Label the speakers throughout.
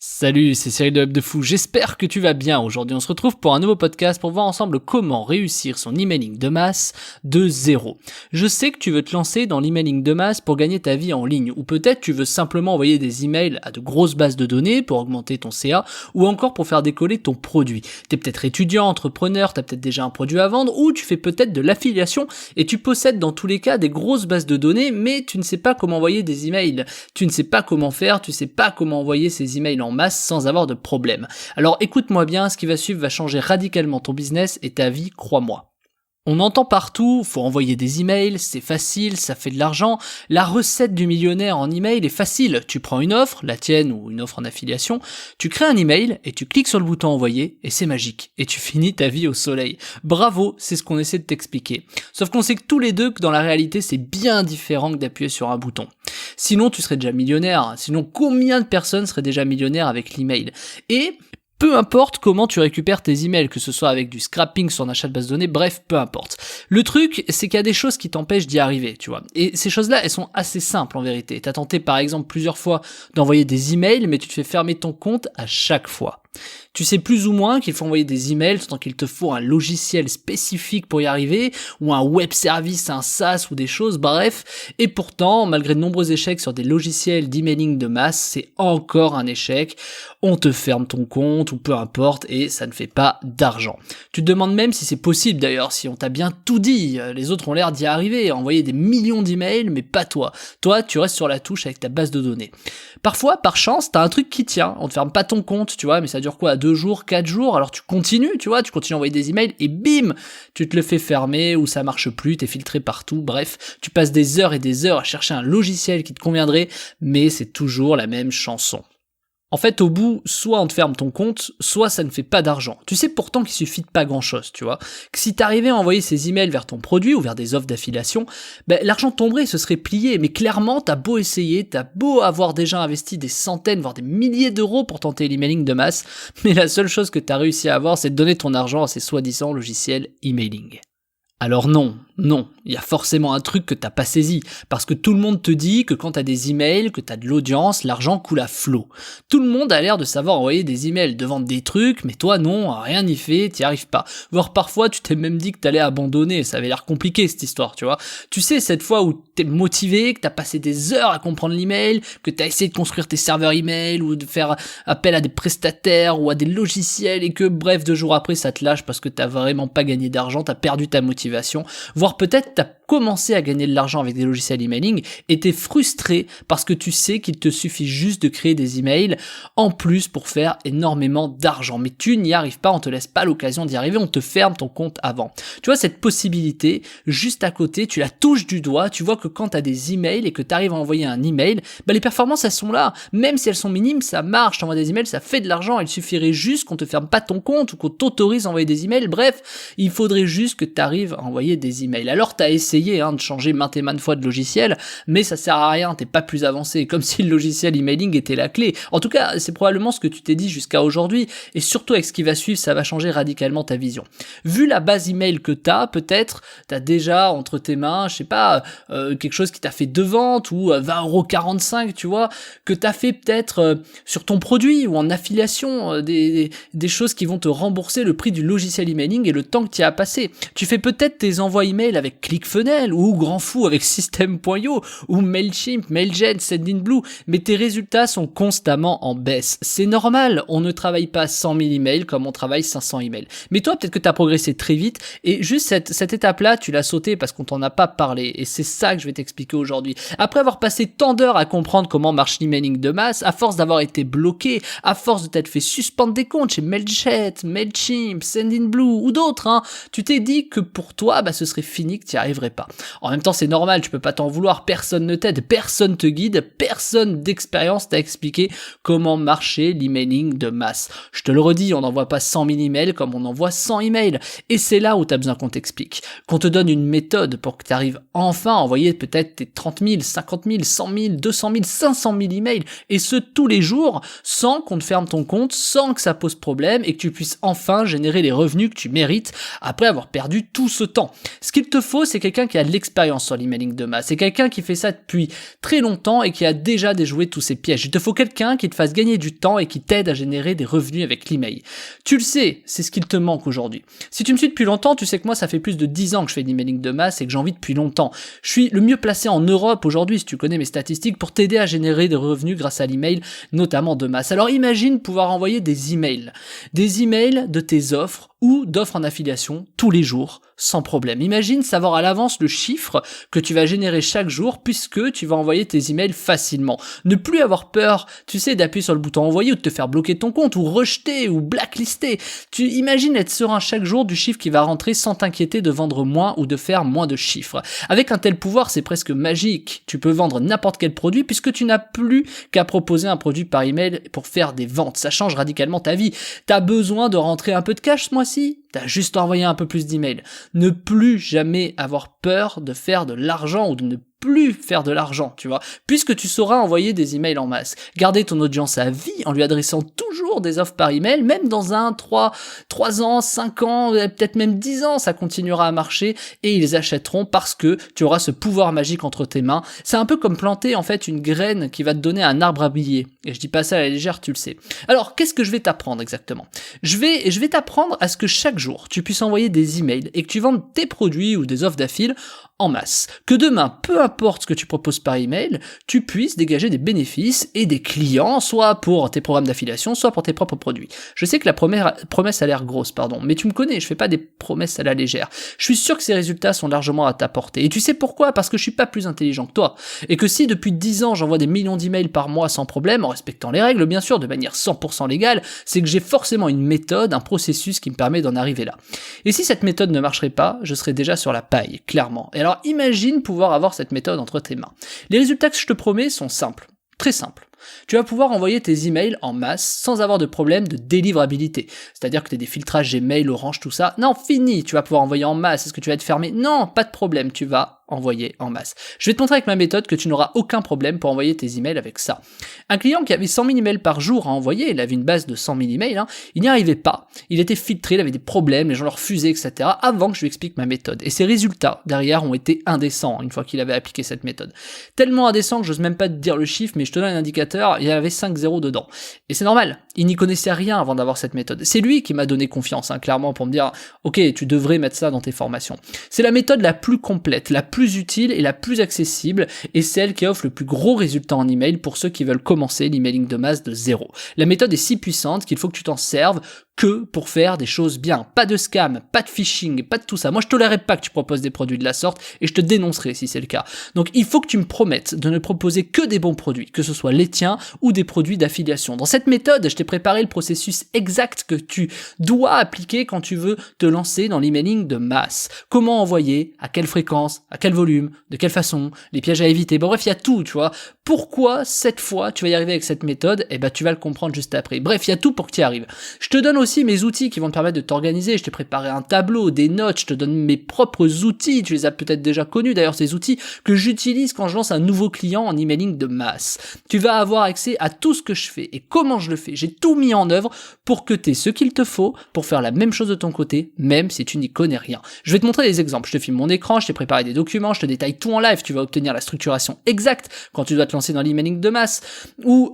Speaker 1: Salut, c'est Cyril de Hub de Fou, j'espère que tu vas bien. Aujourd'hui on se retrouve pour un nouveau podcast pour voir ensemble comment réussir son emailing de masse de zéro. Je sais que tu veux te lancer dans l'emailing de masse pour gagner ta vie en ligne, ou peut-être tu veux simplement envoyer des emails à de grosses bases de données pour augmenter ton CA, ou encore pour faire décoller ton produit. T'es peut-être étudiant, entrepreneur, t'as peut-être déjà un produit à vendre, ou tu fais peut-être de l'affiliation et tu possèdes dans tous les cas des grosses bases de données, mais tu ne sais pas comment envoyer des emails. Tu ne sais pas comment faire, tu sais pas comment envoyer ces emails en masse sans avoir de problème. Alors écoute-moi bien, ce qui va suivre va changer radicalement ton business et ta vie, crois-moi. On entend partout, faut envoyer des emails, c'est facile, ça fait de l'argent. La recette du millionnaire en email est facile. Tu prends une offre, la tienne ou une offre en affiliation, tu crées un email et tu cliques sur le bouton envoyer et c'est magique. Et tu finis ta vie au soleil. Bravo, c'est ce qu'on essaie de t'expliquer. Sauf qu'on sait que tous les deux que dans la réalité c'est bien différent que d'appuyer sur un bouton. Sinon tu serais déjà millionnaire. Sinon combien de personnes seraient déjà millionnaires avec l'email? Et peu importe comment tu récupères tes emails, que ce soit avec du scrapping sur un achat de base de données, bref, peu importe. Le truc, c'est qu'il y a des choses qui t'empêchent d'y arriver, tu vois. Et ces choses-là, elles sont assez simples en vérité. T'as tenté par exemple plusieurs fois d'envoyer des emails, mais tu te fais fermer ton compte à chaque fois. Tu sais plus ou moins qu'il faut envoyer des emails, tant qu'il te faut un logiciel spécifique pour y arriver, ou un web service, un SaaS ou des choses, bref. Et pourtant, malgré de nombreux échecs sur des logiciels d'emailing de masse, c'est encore un échec. On te ferme ton compte, ou peu importe, et ça ne fait pas d'argent. Tu te demandes même si c'est possible d'ailleurs, si on t'a bien tout dit. Les autres ont l'air d'y arriver, envoyer des millions d'emails, mais pas toi. Toi, tu restes sur la touche avec ta base de données. Parfois, par chance, t'as un truc qui tient. On te ferme pas ton compte, tu vois, mais ça dure quoi, 2 jours, 4 jours, alors tu continues, tu vois, tu continues à envoyer des emails et bim, tu te le fais fermer ou ça marche plus, t'es filtré partout, bref, tu passes des heures et des heures à chercher un logiciel qui te conviendrait, mais c'est toujours la même chanson. En fait, au bout, soit on te ferme ton compte, soit ça ne fait pas d'argent. Tu sais pourtant qu'il suffit de pas grand-chose, tu vois. Que si t'arrivais à envoyer ces emails vers ton produit ou vers des offres d'affiliation, l'argent tomberait, ce serait plié. Mais clairement, t'as beau essayer, t'as beau avoir déjà investi des centaines, voire des milliers d'euros pour tenter l'emailing de masse, mais la seule chose que t'as réussi à avoir, c'est de donner ton argent à ces soi-disant logiciels emailing. Alors non, il y a forcément un truc que t'as pas saisi, parce que tout le monde te dit que quand t'as des emails, que t'as de l'audience, l'argent coule à flot. Tout le monde a l'air de savoir envoyer des emails, de vendre des trucs, mais toi non, rien n'y fait, t'y arrives pas. Voire parfois tu t'es même dit que t'allais abandonner, ça avait l'air compliqué cette histoire, tu vois. Tu sais, cette fois où t'es motivé, que t'as passé des heures à comprendre l'email, que t'as essayé de construire tes serveurs email, ou de faire appel à des prestataires, ou à des logiciels, et que bref, 2 jours après ça te lâche parce que t'as vraiment pas gagné d'argent, t'as perdu ta motivation, voire peut-être t'as commencé à gagner de l'argent avec des logiciels emailing et t'es frustré parce que tu sais qu'il te suffit juste de créer des emails en plus pour faire énormément d'argent. Mais tu n'y arrives pas, on te laisse pas l'occasion d'y arriver, on te ferme ton compte avant. Tu vois, cette possibilité, juste à côté, tu la touches du doigt, tu vois que quand t'as des emails et que t'arrives à envoyer un email, les performances elles sont là. Même si elles sont minimes, ça marche, t'envoies des emails, ça fait de l'argent, il suffirait juste qu'on te ferme pas ton compte ou qu'on t'autorise à envoyer des emails, bref, il faudrait juste que t'arrives à envoyer des emails. Alors t'as essayé de changer maintes et maintes fois de logiciel, mais ça sert à rien, t'es pas plus avancé, comme si le logiciel emailing était la clé. En tout cas, c'est probablement ce que tu t'es dit jusqu'à aujourd'hui, et surtout avec ce qui va suivre, ça va changer radicalement ta vision. Vu la base email que t'as, peut-être, t'as déjà entre tes mains, je sais pas, quelque chose qui t'a fait 2 ventes, ou 20,45 €, tu vois, que t'as fait peut-être sur ton produit, ou en affiliation, des choses qui vont te rembourser le prix du logiciel emailing et le temps que tu y as passé. Tu fais peut-être tes envois email avec ClickFunnels, ou Grand Fou avec System.io, ou Mailchimp, Mailgen, Sendinblue, mais tes résultats sont constamment en baisse. C'est normal, on ne travaille pas 100 000 emails comme on travaille 500 emails. Mais toi, peut-être que tu as progressé très vite, et juste cette étape-là, tu l'as sautée parce qu'on t'en a pas parlé, et c'est ça que je vais t'expliquer aujourd'hui. Après avoir passé tant d'heures à comprendre comment marche l'emailing de masse, à force d'avoir été bloqué, à force de t'être fait suspendre des comptes chez Mailjet, Mailchimp, Sendinblue, ou d'autres, tu t'es dit que pour toi, ce serait fini, que tu n'y arriverais pas. En même temps, c'est normal, tu peux pas t'en vouloir, personne ne t'aide, personne te guide, personne d'expérience t'a expliqué comment marcher l'emailing de masse. Je te le redis, on n'envoie pas 100 000 emails comme on envoie 100 emails. Et c'est là où t'as besoin qu'on t'explique. Qu'on te donne une méthode pour que tu arrives enfin à envoyer peut-être tes 30 000, 50 000, 100 000, 200 000, 500 000 emails. Et ce, tous les jours, sans qu'on te ferme ton compte, sans que ça pose problème et que tu puisses enfin générer les revenus que tu mérites après avoir perdu tout ce temps. Ce qu'il te faut, c'est quelqu'un quelqu'un qui a de l'expérience sur l'emailing de masse. C'est quelqu'un qui fait ça depuis très longtemps et qui a déjà déjoué tous ces pièges. Il te faut quelqu'un qui te fasse gagner du temps et qui t'aide à générer des revenus avec l'email. Tu le sais, c'est ce qu'il te manque aujourd'hui. Si tu me suis depuis longtemps, tu sais que moi, ça fait plus de 10 ans que je fais de l'emailing de masse et que j'en vis depuis longtemps. Je suis le mieux placé en Europe aujourd'hui, si tu connais mes statistiques, pour t'aider à générer des revenus grâce à l'email, notamment de masse. Alors imagine pouvoir envoyer des emails de tes offres ou d'offres en affiliation tous les jours, sans problème. Imagine savoir à l'avance le chiffre que tu vas générer chaque jour puisque tu vas envoyer tes emails facilement. Ne plus avoir peur, tu sais, d'appuyer sur le bouton envoyer ou de te faire bloquer ton compte ou rejeter ou blacklister. Tu imagines être serein chaque jour du chiffre qui va rentrer sans t'inquiéter de vendre moins ou de faire moins de chiffres. Avec un tel pouvoir, c'est presque magique. Tu peux vendre n'importe quel produit puisque tu n'as plus qu'à proposer un produit par email pour faire des ventes. Ça change radicalement ta vie. T'as besoin de rentrer un peu de cash ce mois-ci? T'as juste envoyé un peu plus d'emails. Ne plus jamais avoir peur de faire de l'argent ou de ne plus faire de l'argent, tu vois, puisque tu sauras envoyer des emails en masse. Garder ton audience à vie en lui adressant toujours des offres par email, même dans 3 ans, 5 ans, peut-être même 10 ans, ça continuera à marcher et ils achèteront parce que tu auras ce pouvoir magique entre tes mains. C'est un peu comme planter en fait une graine qui va te donner un arbre à biller. Et je dis pas ça à la légère, tu le sais. Alors, qu'est-ce que je vais t'apprendre exactement? Je vais t'apprendre à ce que chaque jour, tu puisses envoyer des emails et que tu vendes tes produits ou des offres d'affil en masse. Que demain, peu importe ce que tu proposes par email, tu puisses dégager des bénéfices et des clients, soit pour tes programmes d'affiliation, soit pour tes propres produits. Je sais que la promesse a l'air grosse, mais tu me connais, je fais pas des promesses à la légère. Je suis sûr que ces résultats sont largement à ta portée. Et tu sais pourquoi? Parce que je suis pas plus intelligent que toi. Et que si depuis 10 ans, j'envoie des millions d'emails par mois sans problème, en respectant les règles, bien sûr, de manière 100% légale, c'est que j'ai forcément une méthode, un processus qui me permet d'en arriver là. Et si cette méthode ne marcherait pas, je serais déjà sur la paille, clairement. Et alors imagine pouvoir avoir cette méthode entre tes mains. Les résultats que je te promets sont simples, très simples. Tu vas pouvoir envoyer tes emails en masse sans avoir de problème de délivrabilité. C'est-à-dire que tu as des filtrages Gmail, Orange, tout ça. Non, fini, tu vas pouvoir envoyer en masse. Est-ce que tu vas être fermé? Non, pas de problème, tu vas envoyer en masse. Je vais te montrer avec ma méthode que tu n'auras aucun problème pour envoyer tes emails avec ça. Un client qui avait 100 000 emails par jour à envoyer, il avait une base de 100 000 emails, il n'y arrivait pas. Il était filtré, il avait des problèmes, les gens le refusaient, etc. avant que je lui explique ma méthode. Et ses résultats, derrière, ont été indécents une fois qu'il avait appliqué cette méthode. Tellement indécents que j'ose même pas te dire le chiffre, mais je te donne un indicateur, il y avait 5 zéros dedans. Et c'est normal, il n'y connaissait rien avant d'avoir cette méthode. C'est lui qui m'a donné confiance, clairement, pour me dire « Ok, tu devrais mettre ça dans tes formations ». C'est la méthode la plus complète, la plus utile et la plus accessible, et celle qui offre le plus gros résultat en email pour ceux qui veulent commencer l'emailing de masse de zéro. La méthode est si puissante qu'il faut que tu t'en serves que pour faire des choses bien. Pas de scam, pas de phishing, pas de tout ça. Moi, je tolérerai pas que tu proposes des produits de la sorte et je te dénoncerai si c'est le cas. Donc, il faut que tu me promettes de ne proposer que des bons produits, que ce soit les tiens ou des produits d'affiliation. Dans cette méthode, je t'ai préparé le processus exact que tu dois appliquer quand tu veux te lancer dans l'emailing de masse. Comment envoyer, à quelle fréquence, à quel volume, de quelle façon, les pièges à éviter. Bon, bref, il y a tout, tu vois. Pourquoi cette fois tu vas y arriver avec cette méthode? Eh ben, tu vas le comprendre juste après. Bref, il y a tout pour que tu y arrives. Je te donne aussi mes outils qui vont te permettre de t'organiser. Je t'ai préparé un tableau, des notes, je te donne mes propres outils. Tu les as peut-être déjà connus d'ailleurs, ces outils que j'utilise quand je lance un nouveau client en emailing de masse. Tu vas avoir accès à tout ce que je fais et comment je le fais. J'ai tout mis en œuvre pour que tu aies ce qu'il te faut pour faire la même chose de ton côté, même si tu n'y connais rien. Je vais te montrer des exemples. Je te filme mon écran, je t'ai préparé des documents, je te détaille tout en live. Tu vas obtenir la structuration exacte quand tu dois te lancer dans l'emailing de masse ou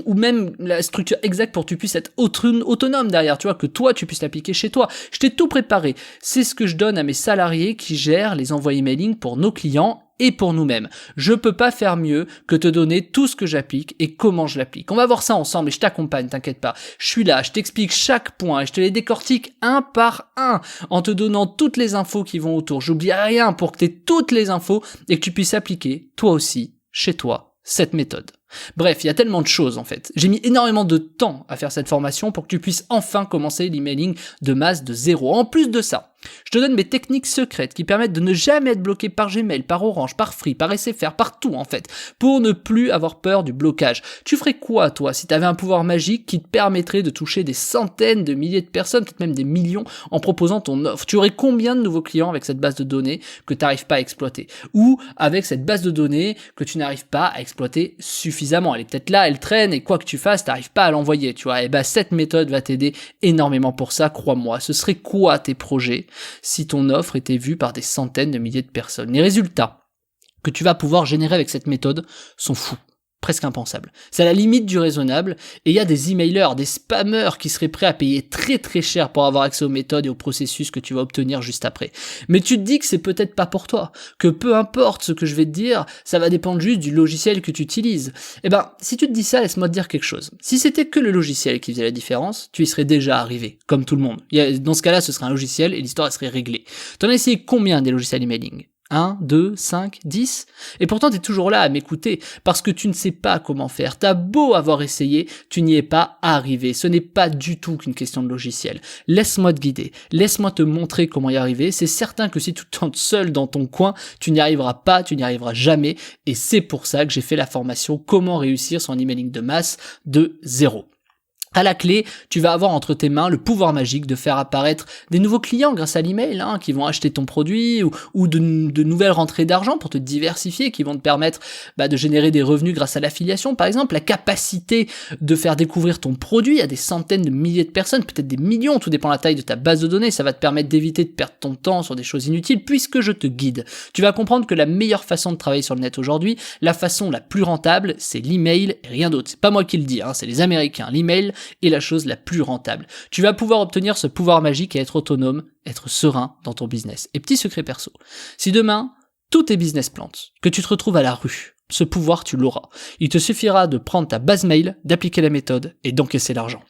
Speaker 1: même la structure exacte pour que tu puisses être autonome derrière, tu vois, que toi tu puisses l'appliquer chez toi. Je t'ai tout préparé. C'est ce que je donne à mes salariés qui gèrent les envois emailing pour nos clients et pour nous-mêmes. Je peux pas faire mieux que te donner tout ce que j'applique et comment je l'applique. On va voir ça ensemble et je t'accompagne, t'inquiète pas. Je suis là, je t'explique chaque point et je te les décortique un par un en te donnant toutes les infos qui vont autour. J'oublie rien pour que tu aies toutes les infos et que tu puisses appliquer, toi aussi, chez toi, cette méthode. Bref, il y a tellement de choses en fait. J'ai mis énormément de temps à faire cette formation pour que tu puisses enfin commencer l'emailing de masse de zéro. En plus de ça, je te donne mes techniques secrètes qui permettent de ne jamais être bloqué par Gmail, par Orange, par Free, par SFR, partout en fait, pour ne plus avoir peur du blocage. Tu ferais quoi toi si tu avais un pouvoir magique qui te permettrait de toucher des centaines de milliers de personnes, peut-être même des millions, en proposant ton offre? Tu aurais combien de nouveaux clients avec cette base de données que tu n'arrives pas à exploiter? Ou avec cette base de données que tu n'arrives pas à exploiter suffisamment? Elle est peut-être là, elle traîne, et quoi que tu fasses, tu n'arrives pas à l'envoyer, tu vois. Et bah cette méthode va t'aider énormément pour ça, crois-moi. Ce serait quoi tes projets si ton offre était vue par des centaines de milliers de personnes. Les résultats que tu vas pouvoir générer avec cette méthode sont fous. Presque impensable. C'est à la limite du raisonnable, et il y a des emailers, des spammers qui seraient prêts à payer très très cher pour avoir accès aux méthodes et aux processus que tu vas obtenir juste après. Mais tu te dis que c'est peut-être pas pour toi, que peu importe ce que je vais te dire, ça va dépendre juste du logiciel que tu utilises. Eh ben, si tu te dis ça, laisse-moi te dire quelque chose. Si c'était que le logiciel qui faisait la différence, tu y serais déjà arrivé, comme tout le monde. Dans ce cas-là, ce serait un logiciel et l'histoire elle serait réglée. T'en as essayé combien des logiciels emailing ? 1, 2, 5, 10 ? Et pourtant t'es toujours là à m'écouter, parce que tu ne sais pas comment faire. T'as beau avoir essayé, tu n'y es pas arrivé. Ce n'est pas du tout qu'une question de logiciel. Laisse-moi te guider, laisse-moi te montrer comment y arriver. C'est certain que si tu te tentes seul dans ton coin, tu n'y arriveras pas, tu n'y arriveras jamais. Et c'est pour ça que j'ai fait la formation Comment réussir son emailing de masse de 0. À la clé, tu vas avoir entre tes mains le pouvoir magique de faire apparaître des nouveaux clients grâce à l'email, qui vont acheter ton produit ou de nouvelles rentrées d'argent pour te diversifier, qui vont te permettre de générer des revenus grâce à l'affiliation, par exemple, la capacité de faire découvrir ton produit à des centaines de milliers de personnes, peut-être des millions, tout dépend de la taille de ta base de données, ça va te permettre d'éviter de perdre ton temps sur des choses inutiles puisque je te guide. Tu vas comprendre que la meilleure façon de travailler sur le net aujourd'hui, la façon la plus rentable, c'est l'email et rien d'autre. C'est pas moi qui le dis, c'est les Américains. L'email est la chose la plus rentable. Tu vas pouvoir obtenir ce pouvoir magique et être autonome, être serein dans ton business. Et petit secret perso, si demain, tous tes business plantent, que tu te retrouves à la rue, ce pouvoir tu l'auras. Il te suffira de prendre ta base mail, d'appliquer la méthode et d'encaisser l'argent.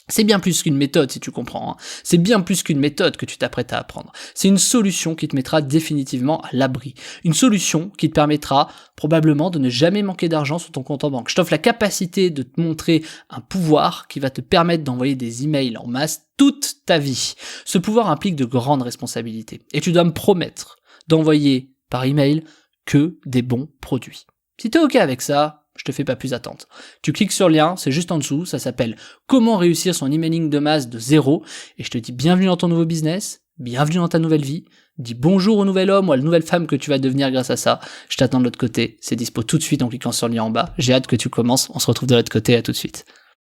Speaker 1: C'est bien plus qu'une méthode, si tu comprends. C'est bien plus qu'une méthode que tu t'apprêtes à apprendre. C'est une solution qui te mettra définitivement à l'abri. Une solution qui te permettra probablement de ne jamais manquer d'argent sur ton compte en banque. Je t'offre la capacité de te montrer un pouvoir qui va te permettre d'envoyer des emails en masse toute ta vie. Ce pouvoir implique de grandes responsabilités. Et tu dois me promettre d'envoyer par email que des bons produits. Si t'es OK avec ça, je te fais pas plus attendre. Tu cliques sur le lien, c'est juste en dessous, ça s'appelle Comment réussir son emailing de masse de 0, et je te dis bienvenue dans ton nouveau business, bienvenue dans ta nouvelle vie, dis bonjour au nouvel homme ou à la nouvelle femme que tu vas devenir grâce à ça. Je t'attends de l'autre côté, c'est dispo tout de suite en cliquant sur le lien en bas. J'ai hâte que tu commences, on se retrouve de l'autre côté, à tout de suite.